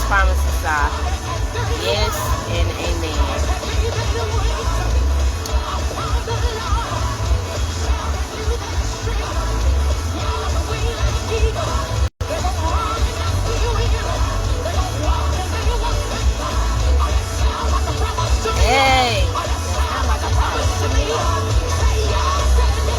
promises are yes and amen. Hey, that sounds like a promise to me. Uh-oh, I ain't ready for that.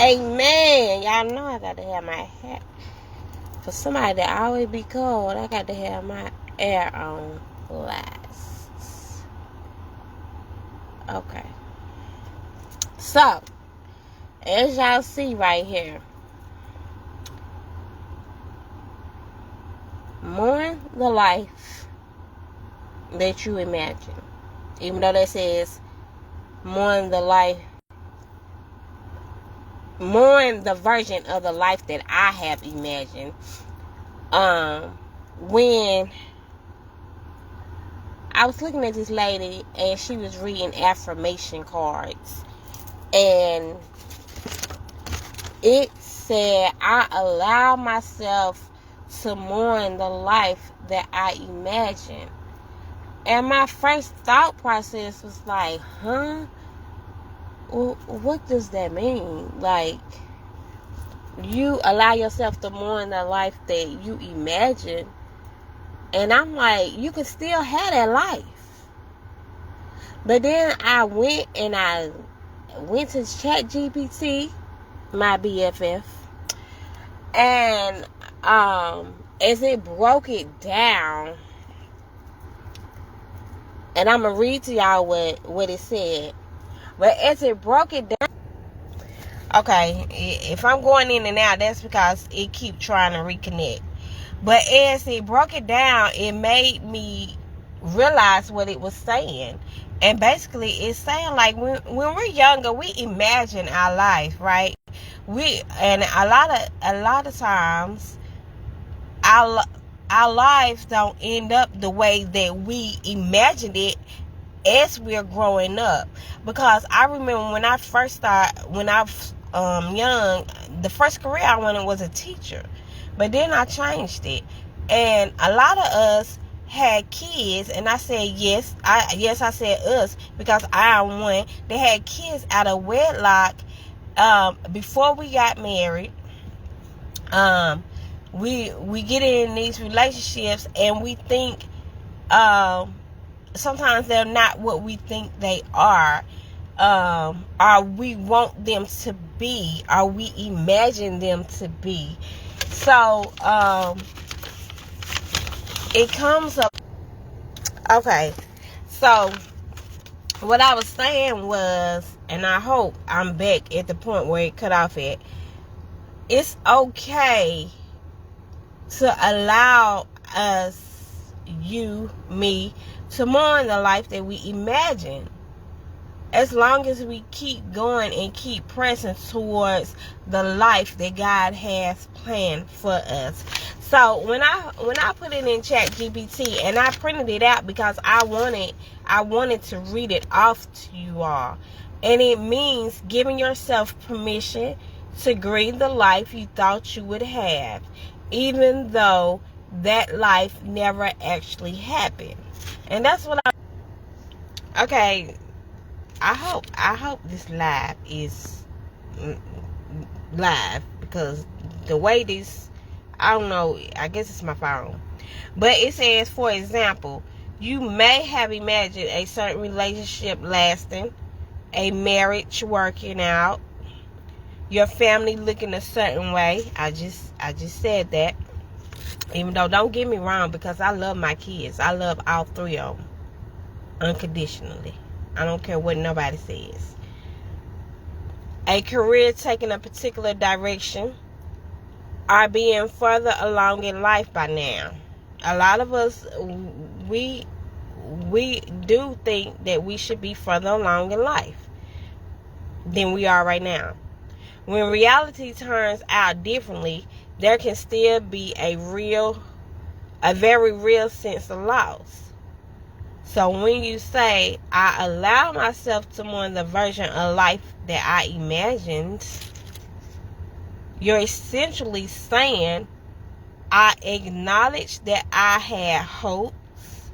Amen. Y'all know I got to have my hat. For somebody that always be cold, I got to have my air on blast. Okay. So, as y'all see right here, mourn the life that you imagine. Even though that says mourn the life, mourn the version of the life that I have imagined. When I was looking at this lady and she was reading affirmation cards, and it said, I allow myself to mourn the life that I imagine. And my first thought process was like, huh? Well, what does that mean? Like, you allow yourself to mourn the life that you imagine. And I'm like, you can still have that life. But then I went to ChatGPT, my BFF, and as it broke it down, and I'm going to read to y'all what it said. But as it broke it down, okay, if I'm going in and out, that's because it keep trying to reconnect. But as it broke it down, it made me realize what it was saying. And basically, it's saying like when we're younger, we imagine our life, right? And a lot of times, our lives don't end up the way that we imagined it as we're growing up. Because I remember when I was young, the first career I wanted was a teacher. But then I changed it. And a lot of us had kids, and I said yes. I said us because I am one. They had kids out of wedlock before we got married. We get in these relationships and we think sometimes they're not what we think they are. Or we want them to be, or we imagine them to be. So it comes up. Okay, so what I was saying was, and I hope I'm back at the point where it cut off at, it's okay to allow us, you, me, to mourn the life that we imagine. As long as we keep going and keep pressing towards the life that God has planned for us. So when I put it in ChatGPT, and I printed it out because I wanted to read it off to you all. And it means giving yourself permission to grieve the life you thought you would have, even though that life never actually happened. And that's what okay. I hope this live is live, because the way this, I don't know, I guess it's my phone. But it says, for example, you may have imagined a certain relationship lasting, a marriage working out, your family looking a certain way. I just said that. Even though, don't get me wrong, because I love my kids. I love all three of them unconditionally. I don't care what nobody says. A career taking a particular direction, are being further along in life by now. A lot of us, we do think that we should be further along in life than we are right now. When reality turns out differently, there can still be a very real sense of loss. So when you say, I allow myself to mourn the version of life that I imagined, you're essentially saying, I acknowledge that I had hopes,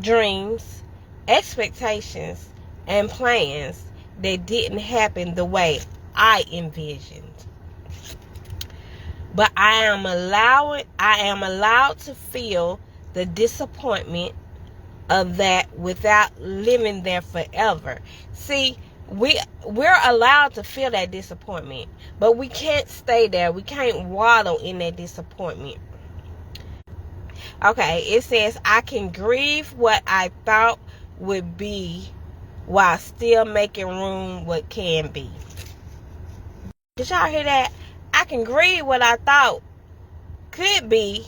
dreams, expectations, and plans that didn't happen the way I envisioned. But I am allowed to feel the disappointment of that without living there forever. See, we're allowed to feel that disappointment, but we can't stay there. We can't wallow in that disappointment. Okay, it says, I can grieve what I thought would be while still making room what can be. Did y'all hear that? I can grieve what I thought could be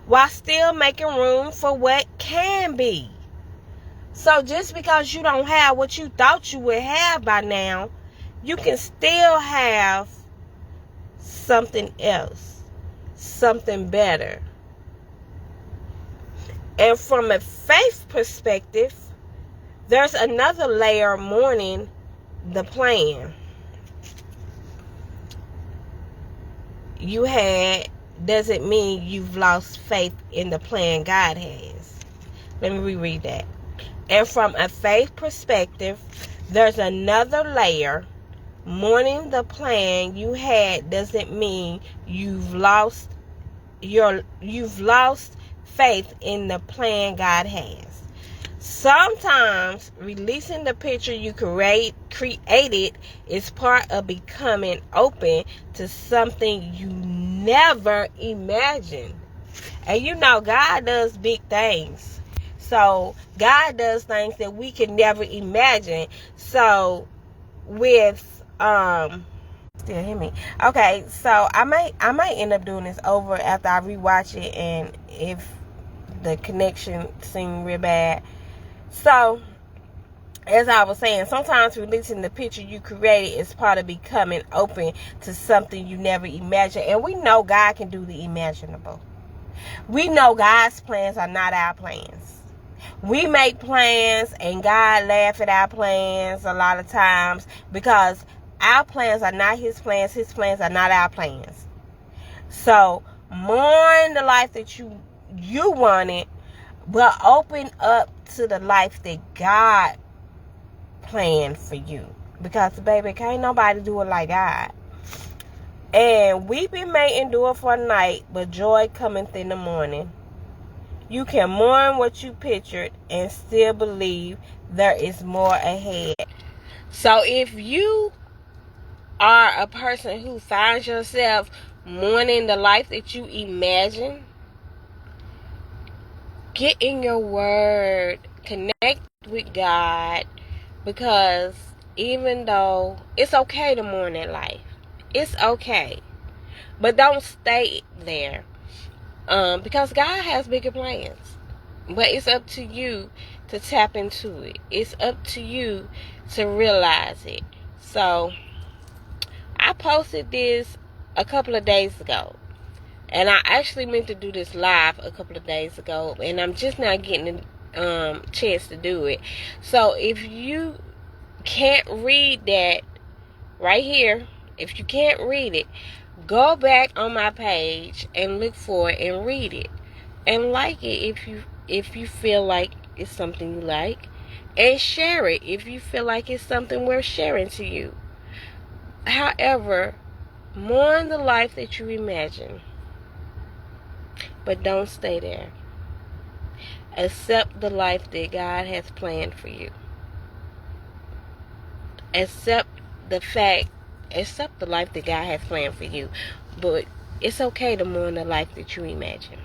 while still making room for what can be. So just because you don't have what you thought you would have by now, you can still have something else, something better. And from a faith perspective, there's another layer mourning the plan you had. Doesn't mean you've lost faith in the plan God has. Let me reread that. And from a faith perspective, there's another layer. Mourning the plan you had doesn't mean you've lost faith in the plan God has. Sometimes releasing the picture you created is part of becoming open to something you never imagined. And you know, God does big things. So God does things that we can never imagine. So with still hear me? Okay, so I might end up doing this over after I rewatch it, and if the connection seemed real bad. So, as I was saying, sometimes releasing the picture you created is part of becoming open to something you never imagined. And we know God can do the imaginable. We know God's plans are not our plans. We make plans and God laughs at our plans a lot of times because our plans are not His plans. His plans are not our plans. So, mourn the life that you wanted, but open up to the life that God planned for you. Because, baby, can't nobody do it like God. And weeping may endure for a night, but joy cometh in the morning. You can mourn what you pictured and still believe there is more ahead. So if you are a person who finds yourself mourning the life that you imagine, get in your word, connect with God, because even though it's okay to mourn that life, it's okay, but don't stay there, because God has bigger plans. But it's up to you to tap into it. It's up to you to realize it. So I posted this a couple of days ago, and I actually meant to do this live a couple of days ago, and I'm just not getting a chance to do it. So if you can't read that right here, if you can't read it, go back on my page and look for it and read it and like it if you feel like it's something you like, and share it if you feel like it's something worth sharing to you. However, mourn the life that you imagine, but don't stay there. Accept the life that God has planned for you. Accept the life that God has planned for you. But It's okay to mourn the life that you imagine.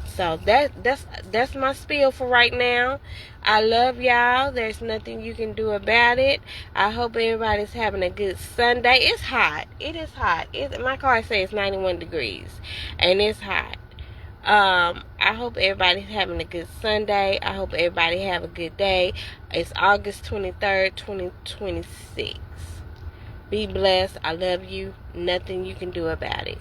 So that's my spiel for right now. I love y'all. There's nothing you can do about it. I hope everybody's having a good Sunday. It's hot. It is hot. My car says 91 degrees, and it's hot. I hope everybody's having a good Sunday. I hope everybody have a good day. It's August 23rd, 2026. Be blessed. I love you. Nothing you can do about it.